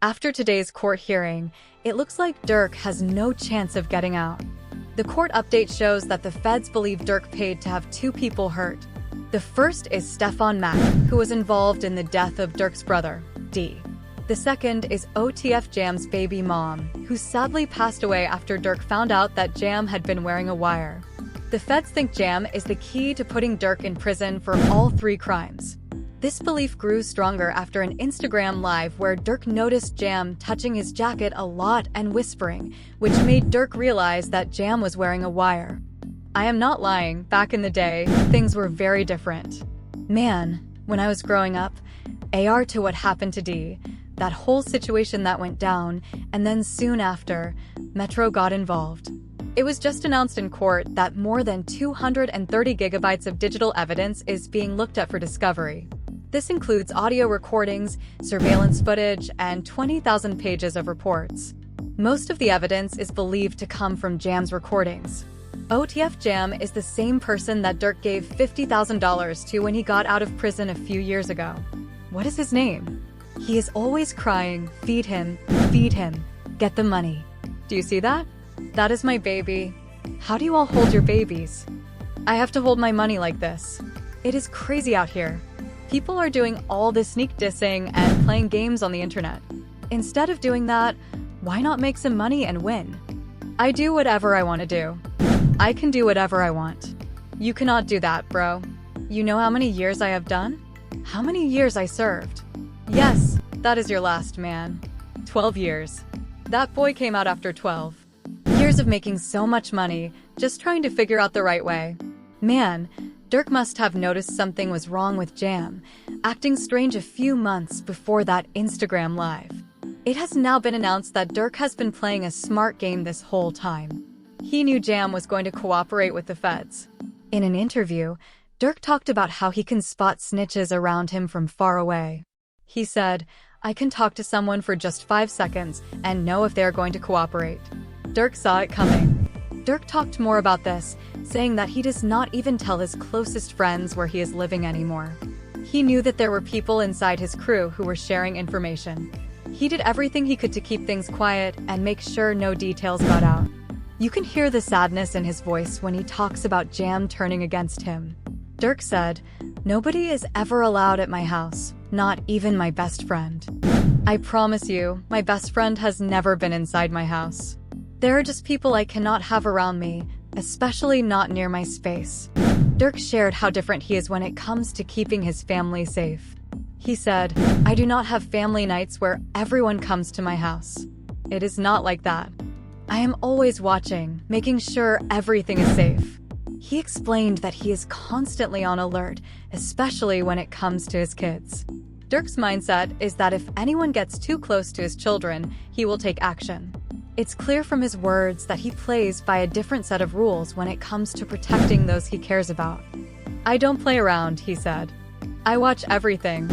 After today's court hearing, it looks like Durk has no chance of getting out. The court update shows that the feds believe Durk paid to have two people hurt. The first is Stefan Mack, who was involved in the death of Durk's brother, D. The second is OTF Jam's baby mom, who sadly passed away after Durk found out that Jam had been wearing a wire. The feds think Jam is the key to putting Durk in prison for all three crimes. This belief grew stronger after an Instagram live where Durk noticed Jam touching his jacket a lot and whispering, which made Durk realize that Jam was wearing a wire. I am not lying, back in the day, things were very different. Man, when I was growing up, AR to what happened to D, that whole situation that went down, and then soon after, Metro got involved. It was just announced in court that more than 230 gigabytes of digital evidence is being looked at for discovery. This includes audio recordings, surveillance footage, and 20,000 pages of reports. Most of the evidence is believed to come from Jam's recordings. OTF Jam is the same person that Durk gave $50,000 to when he got out of prison a few years ago. What is his name? He is always crying, feed him, get the money. Do you see that? That is my baby. How do you all hold your babies? I have to hold my money like this. It is crazy out here. People are doing all this sneak dissing and playing games on the internet. Instead of doing that, why not make some money and win? I do whatever I want to do. I can do whatever I want. You cannot do that, bro. You know how many years I have done? How many years I served? Yes, that is your last, man. 12 years. That boy came out after 12 years of making so much money, just trying to figure out the right way. Man, Durk must have noticed something was wrong with Jam, acting strange a few months before that Instagram live. It has now been announced that Durk has been playing a smart game this whole time. He knew Jam was going to cooperate with the feds. In an interview, Durk talked about how he can spot snitches around him from far away. He said, "I can talk to someone for just 5 seconds and know if they are going to cooperate." Durk saw it coming. Durk talked more about this, saying that he does not even tell his closest friends where he is living anymore. He knew that there were people inside his crew who were sharing information. He did everything he could to keep things quiet and make sure no details got out. You can hear the sadness in his voice when he talks about Jam turning against him. Durk said, "Nobody is ever allowed at my house, not even my best friend. I promise you, my best friend has never been inside my house. There are just people I cannot have around me, especially not near my space." Durk shared how different he is when it comes to keeping his family safe. He said, "I do not have family nights where everyone comes to my house. It is not like that. I am always watching, making sure everything is safe." He explained that he is constantly on alert, especially when it comes to his kids. Durk's mindset is that if anyone gets too close to his children, he will take action. It's clear from his words that he plays by a different set of rules when it comes to protecting those he cares about. "I don't play around," he said. "I watch everything.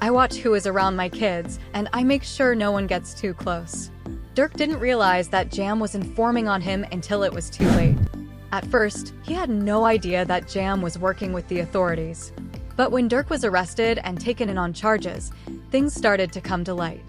I watch who is around my kids, and I make sure no one gets too close." Durk didn't realize that Jam was informing on him until it was too late. At first, he had no idea that Jam was working with the authorities. But when Durk was arrested and taken in on charges, things started to come to light.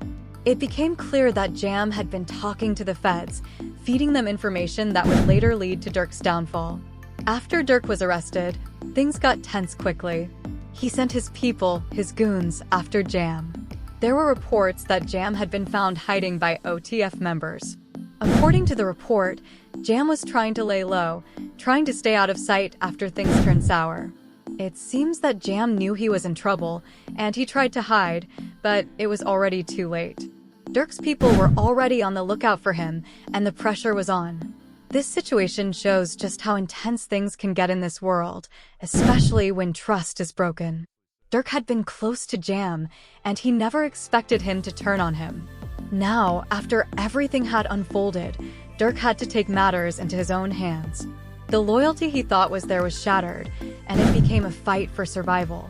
It became clear that Jam had been talking to the feds, feeding them information that would later lead to Durk's downfall. After Durk was arrested, things got tense quickly. He sent his people, his goons, after Jam. There were reports that Jam had been found hiding by OTF members. According to the report, Jam was trying to lay low, trying to stay out of sight after things turned sour. It seems that Jam knew he was in trouble, and he tried to hide, but it was already too late. Durk's people were already on the lookout for him, and the pressure was on. This situation shows just how intense things can get in this world, especially when trust is broken. Durk had been close to Jam, and he never expected him to turn on him. Now, after everything had unfolded, Durk had to take matters into his own hands. The loyalty he thought was there was shattered, and it became a fight for survival.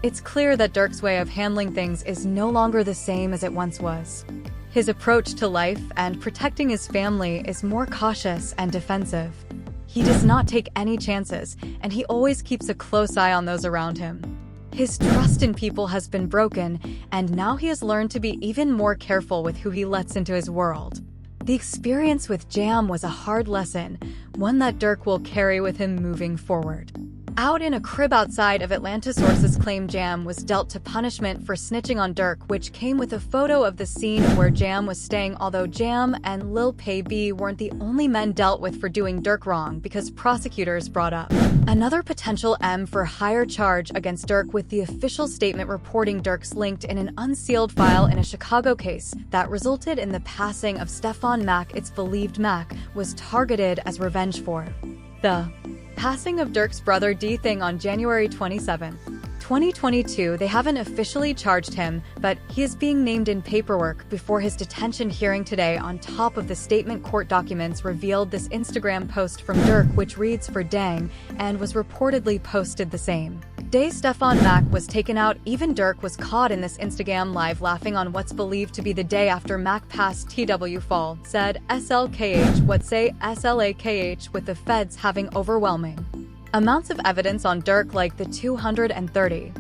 It's clear that Durk's way of handling things is no longer the same as it once was. His approach to life and protecting his family is more cautious and defensive. He does not take any chances, and he always keeps a close eye on those around him. His trust in people has been broken, and now he has learned to be even more careful with who he lets into his world. The experience with Jam was a hard lesson, one that Durk will carry with him moving forward. Out in a crib outside of Atlanta, sources claim Jam was dealt to punishment for snitching on Durk, which came with a photo of the scene where Jam was staying, although Jam and Lil Baby weren't the only men dealt with for doing Durk wrong, because prosecutors brought up another potential M for higher charge against Durk, with the official statement reporting Durk's linked in an unsealed file in a Chicago case that resulted in the passing of Stephon Mack. It's believed Mack was targeted as revenge for the passing of Durk's brother D-Thing on January 27, 2022. They haven't officially charged him, but he is being named in paperwork before his detention hearing today. On top of the statement, court documents revealed this Instagram post from Durk, which reads "for dang," and was reportedly posted the same day Stephon Mack was taken out. Even Durk was caught in this Instagram live laughing on what's believed to be the day after Mack passed. TW Fall said SLKH, what say SLAKH, with the feds having overwhelming amounts of evidence on Durk, like the 230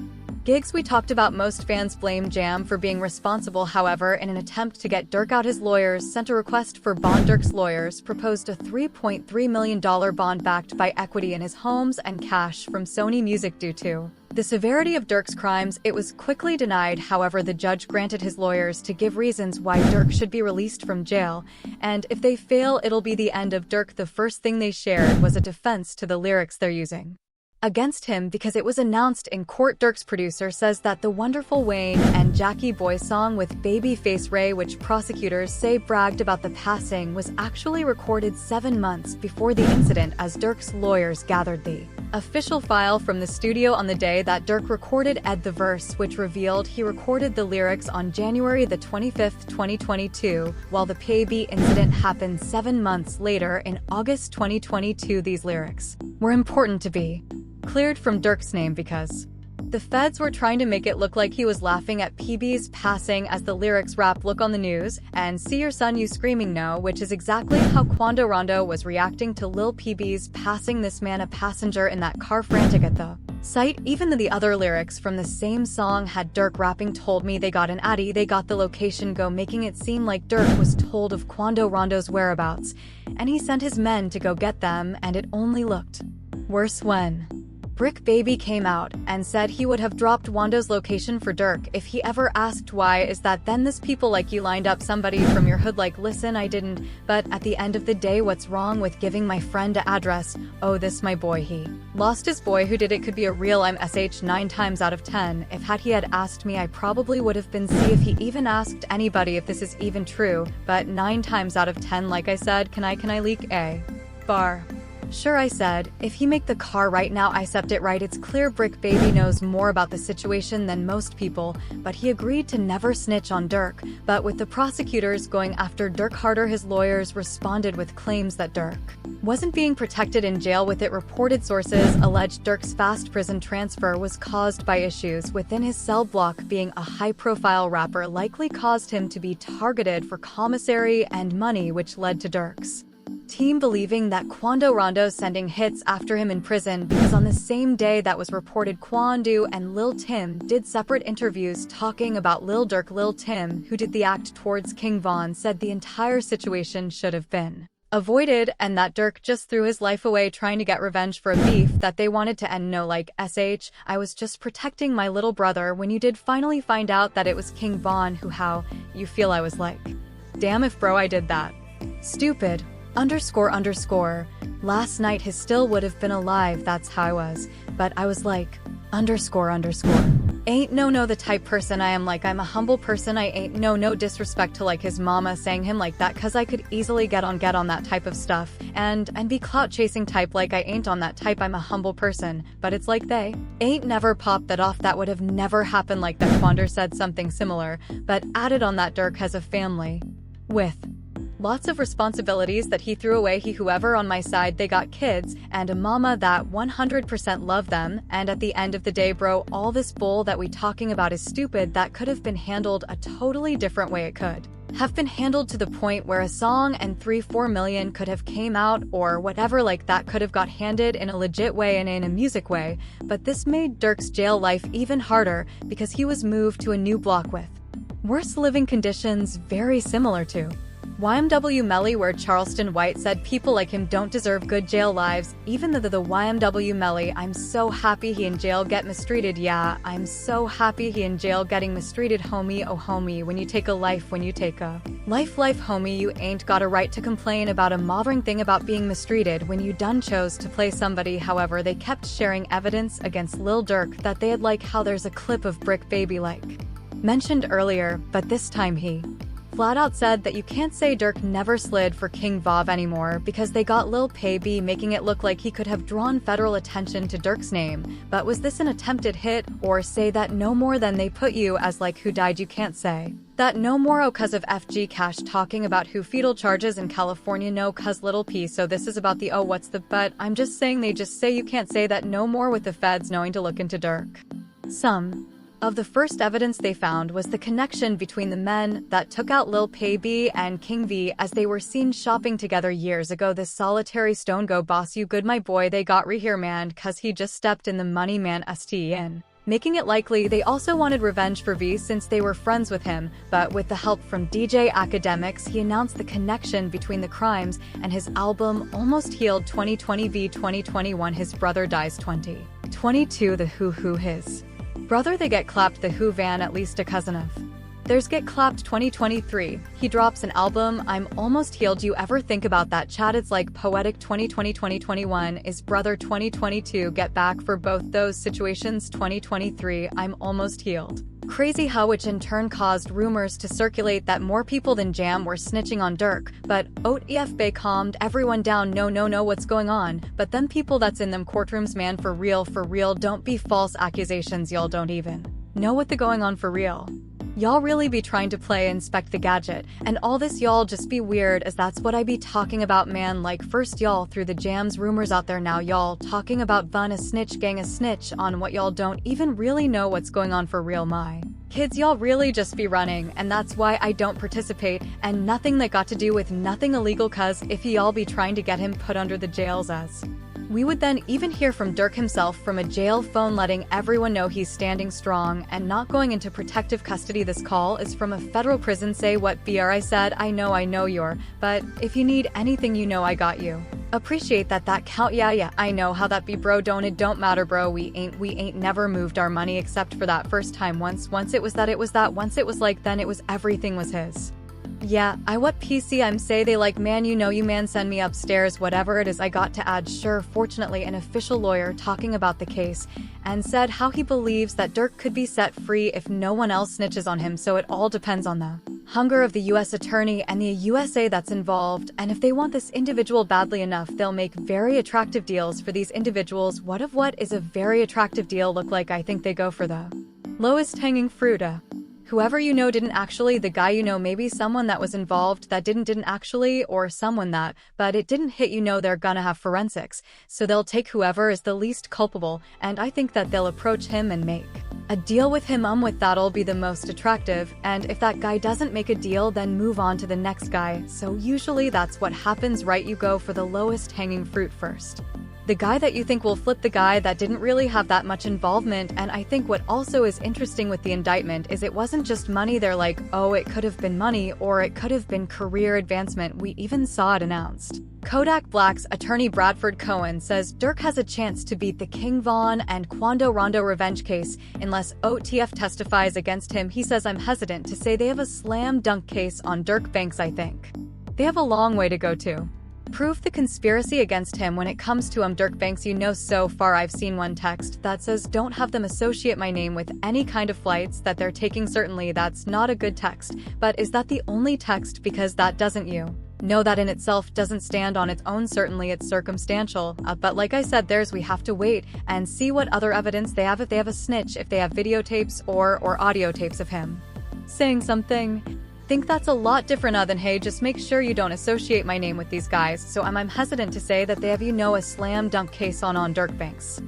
gigs we talked about. Most fans blame Jam for being responsible. However, in an attempt to get Durk out, his lawyers sent a request for bond. Durk's lawyers proposed a $3.3 million bond backed by equity in his homes and cash from Sony Music. Due to the severity of Durk's crimes, it was quickly denied. However, the judge granted his lawyers to give reasons why Durk should be released from jail, and if they fail, it'll be the end of Durk. The first thing they shared was a defense to the lyrics they're using against him, because it was announced in court. Durk's producer says that the Wonderful Wayne and Jackie Boy song with Babyface Ray, which prosecutors say bragged about the passing, was actually recorded 7 months before the incident, as Durk's lawyers gathered the official file from the studio on the day that Durk recorded Ed the Verse, which revealed he recorded the lyrics on January the 25th, 2022, while the Baby incident happened 7 months later in August 2022. These lyrics were important to be cleared from Durk's name because the feds were trying to make it look like he was laughing at PB's passing, as the lyrics rap "Look on the news and see your son, you screaming no," which is exactly how Quando Rondo was reacting to Lil PB's passing. This man, a passenger in that car, frantic at the sight. Even the other lyrics from the same song had Durk rapping "Told me they got an Addy, they got the location, go," making it seem like Durk was told of Quando Rondo's whereabouts and he sent his men to go get them, and it only looked worse when Brick Baby came out and said he would have dropped Wando's location for Durk if he ever asked. Why is that? Then this people like you lined up somebody from your hood like, "Listen, I didn't, but at the end of the day, what's wrong with giving my friend a address? Oh, this my boy, he lost his boy. Who did it? Could be a real I'm sh 9 times out of 10. If he had asked me, I probably would have been. See if he even asked anybody if this is even true, but 9 times out of 10, like I said, can I leak a bar? Sure, I said, if he make the car right now, I accept it, right? It's clear Brick Baby knows more about the situation than most people, but he agreed to never snitch on Durk. But with the prosecutors going after Durk harder, his lawyers responded with claims that Durk wasn't being protected in jail. With it, reported sources alleged Durk's fast prison transfer was caused by issues within his cell block. Being a high-profile rapper likely caused him to be targeted for commissary and money, which led to Durk's team believing that Quando Rondo sending hits after him in prison, because on the same day that was reported, Quando and Lil Tim did separate interviews talking about Lil Durk. Lil Tim, who did the act towards King Von, said the entire situation should have been avoided and that Durk just threw his life away trying to get revenge for a beef that they wanted to end. No, like, I was just protecting my little brother. When you did finally find out that it was King Von, who, how you feel? I was like, damn, if bro I did that. Stupid. __. Last night he still would have been alive, that's how I was. But I was like, __. Ain't no the type person I am. Like, I'm a humble person. I ain't no disrespect to like his mama saying him like that, cause I could easily get on that type of stuff and be clout chasing type. Like, I ain't on that type. I'm a humble person. But it's like they ain't never popped that off. That would have never happened. Like that. Quander said something similar, but added on that Durk has a family with lots of responsibilities that he threw away. Whoever on my side, they got kids and a mama that 100% love them. And at the end of the day, bro, all this bull that we talking about is stupid. That could have been handled a totally different way. It could have been handled to the point where a song and 3-4 million could have came out or whatever like that could have got handed in a legit way and in a music way, but this made Durk's jail life even harder because he was moved to a new block with worse living conditions very similar to YMW Melly, where Charleston White said people like him don't deserve good jail lives, even though the YMW Melly, I'm so happy he in jail get mistreated, yeah, I'm so happy he in jail getting mistreated, homie, oh homie, when you take a life homie, you ain't got a right to complain about a mothering thing about being mistreated when you done chose to play somebody. However, they kept sharing evidence against Lil Durk that they had like how there's a clip of Brick Baby like mentioned earlier, but this time he flat out said that you can't say Durk never slid for King Vav anymore because they got Lil Baby, making it look like he could have drawn federal attention to Durk's name. But was this an attempted hit, or say that no more than they put you as like who died you can't say that no more oh cause of FG Cash talking about who fetal charges in California no cause Little P, so this is about the oh what's the but I'm just saying they just say you can't say that no more with the feds knowing to look into Durk. Some of the first evidence they found was the connection between the men that took out Lil Baby and King V as they were seen shopping together years ago. This solitary stone go boss you good my boy, they got re here man cause he just stepped in the money man STN. Making it likely they also wanted revenge for V since they were friends with him, but with the help from DJ Academics, he announced the connection between the crimes and his album Almost Healed 2020 v 2021 his brother dies 2022 the who his brother they get clapped the who van at least a cousin of theirs get clapped 2023. He drops an album, I'm Almost Healed. You ever think about that, chat? It's like poetic 2020-2021 is brother 2022 get back for both those situations 2023 I'm almost healed. Crazy how which in turn caused rumors to circulate that more people than Jam were snitching on Durk, but OTF Bay calmed everyone down, no what's going on, but them people that's in them courtrooms man for real don't be false accusations, y'all don't even know what the going on for real. Y'all really be trying to play Inspect the Gadget, and all this y'all just be weird as that's what I be talking about man. Like first y'all through the Jams rumors out there, now y'all talking about Vun a snitch gang a snitch on what y'all don't even really know what's going on for real. My kids, y'all really just be running, and that's why I don't participate, and nothing that got to do with nothing illegal, cuz if y'all be trying to get him put under the jails as we would then even hear from Durk himself from a jail phone letting everyone know he's standing strong and not going into protective custody. This call is from a federal prison. Say what BR I said, I know you're, but if you need anything you know I got you. Appreciate that count, yeah I know how that be bro, don't matter bro, we ain't never moved our money except for that first time once it was that once it was like then it was everything was his. Yeah, I what PC I'm say they like man you know you man send me upstairs whatever it is I got to add. Sure, fortunately an official lawyer talking about the case and said how he believes that Durk could be set free if no one else snitches on him, so it all depends on the hunger of the US attorney and the USA that's involved, and if they want this individual badly enough they'll make very attractive deals for these individuals. What is a very attractive deal look like? I think they go for the lowest hanging fruit. Whoever you know didn't actually, the guy you know, maybe someone that was involved that didn't actually, or someone that, but it didn't hit, you know they're gonna have forensics, so they'll take whoever is the least culpable, and I think that they'll approach him and make a deal with him with that'll be the most attractive, and if that guy doesn't make a deal then move on to the next guy, so usually that's what happens, right? You go for the lowest hanging fruit first. The guy that you think will flip the guy that didn't really have that much involvement. And I think what also is interesting with the indictment is it wasn't just money. They're like, oh, it could have been money or it could have been career advancement. We even saw it announced. Kodak Black's attorney Bradford Cohen says Durk has a chance to beat the King Von and Quando Rondo revenge case unless OTF testifies against him. He says, I'm hesitant to say they have a slam dunk case on Durk Banks. I think they have a long way to go to prove the conspiracy against him when it comes to Durk Banks. You know, so far I've seen one text that says don't have them associate my name with any kind of flights that they're taking. Certainly that's not a good text, but is that the only text? Because that doesn't, you know, that in itself doesn't stand on its own. Certainly it's circumstantial, but like I said, we have to wait and see what other evidence they have, if they have a snitch, if they have videotapes or audio tapes of him saying something. Think that's a lot different than hey, just make sure you don't associate my name with these guys. So I'm hesitant to say that they have, you know, a slam dunk case on Durk Banks.